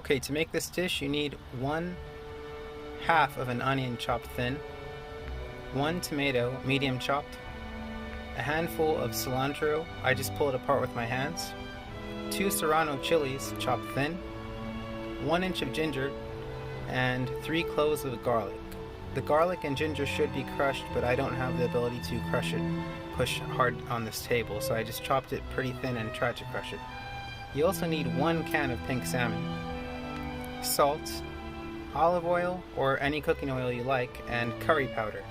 Okay, to make this dish you need 1/2 of an onion chopped thin, 1 tomato medium chopped, a handful of cilantro, I just pull it apart with my hands, 2 serrano chilies chopped thin, 1 inch of ginger, and 3 cloves of garlic. The garlic and ginger should be crushed, but I don't have the ability to push hard on this table, so I just chopped it pretty thin and tried to crush it. You also need 1 can of pink salmon, salt, olive oil or any cooking oil you like, and curry powder.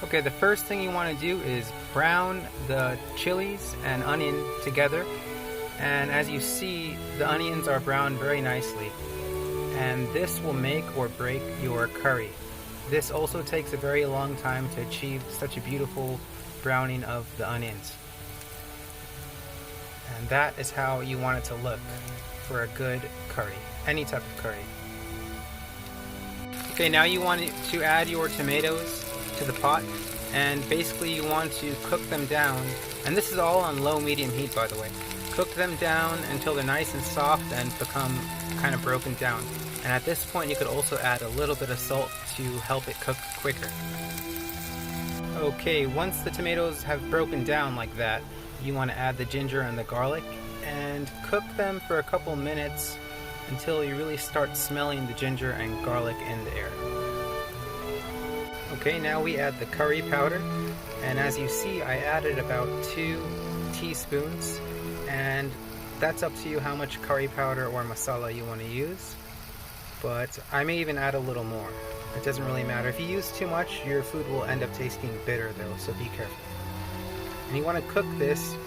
Okay, the first thing you want to do is brown the chilies and onion together, and as you see, the onions are browned very nicely, and this will make or break your curry. This also takes a very long time to achieve such a beautiful browning of the onions, and that is how you want it to look for a good curry, any type of curry. Okay, now you want to add your tomatoes to the pot, and basically you want to cook them down, and this is all on low-medium heat, by the way. Cook them down until they're nice and soft and become kind of broken down. And at this point you could also add a little bit of salt to help it cook quicker. Okay, once the tomatoes have broken down like that, you want to add the ginger and the garlic and cook them for a couple minutes until you really start smelling the ginger and garlic in the air. Okay, now we add the curry powder, and as you see I added about 2 teaspoons, and that's up to you how much curry powder or masala you want to use, but I may even add a little more. It doesn't really matter. If you use too much, your food will end up tasting bitter though, so be careful. And you want to cook this.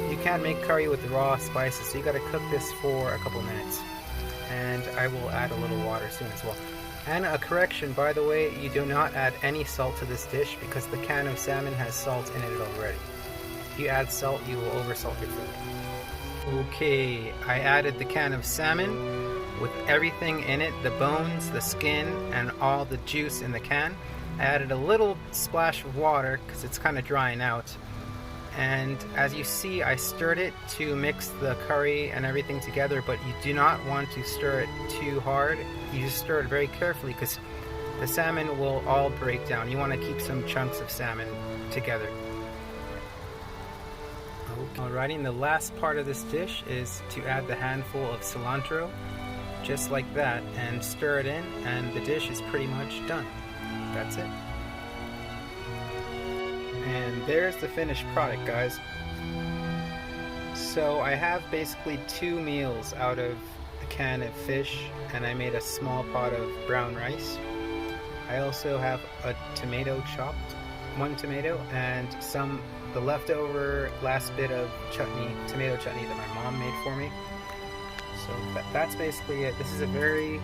You can't make curry with raw spices, so you got to cook this for a couple minutes. And I will add a little water soon as well. And a correction, by the way, you do not add any salt to this dish because the can of salmon has salt in it already. If you add salt, you will oversalt your food. Okay, I added the can of salmon with everything in it, the bones, the skin, and all the juice in the can. I added a little splash of water because it's kind of drying out. And as you see, I stirred it to mix the curry and everything together, but you do not want to stir it too hard. You just stir it very carefully because the salmon will all break down. You want to keep some chunks of salmon together. Alrighty, and the last part of this dish is to add the handful of cilantro, just like that, and stir it in, and the dish is pretty much done. That's it. And there's the finished product, guys. So I have basically 2 meals out of a can of fish, and I made a small pot of brown rice. I also have a tomato chopped, 1 tomato, and the leftover last bit of chutney, tomato chutney that my mom made for me. So that's basically it. This is a very,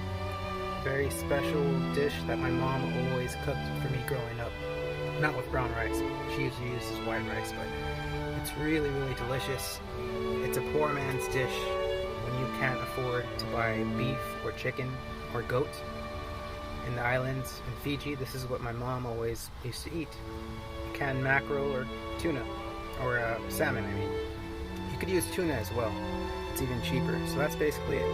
very special dish that my mom always cooked for me growing up. Not with brown rice, she usually uses white rice, but it's really, really delicious. It's a poor man's dish when you can't afford to buy beef or chicken or goat. In the islands, in Fiji, this is what my mom always used to eat. Canned mackerel or tuna, or salmon, I mean. You could use tuna as well. It's even cheaper. So that's basically it.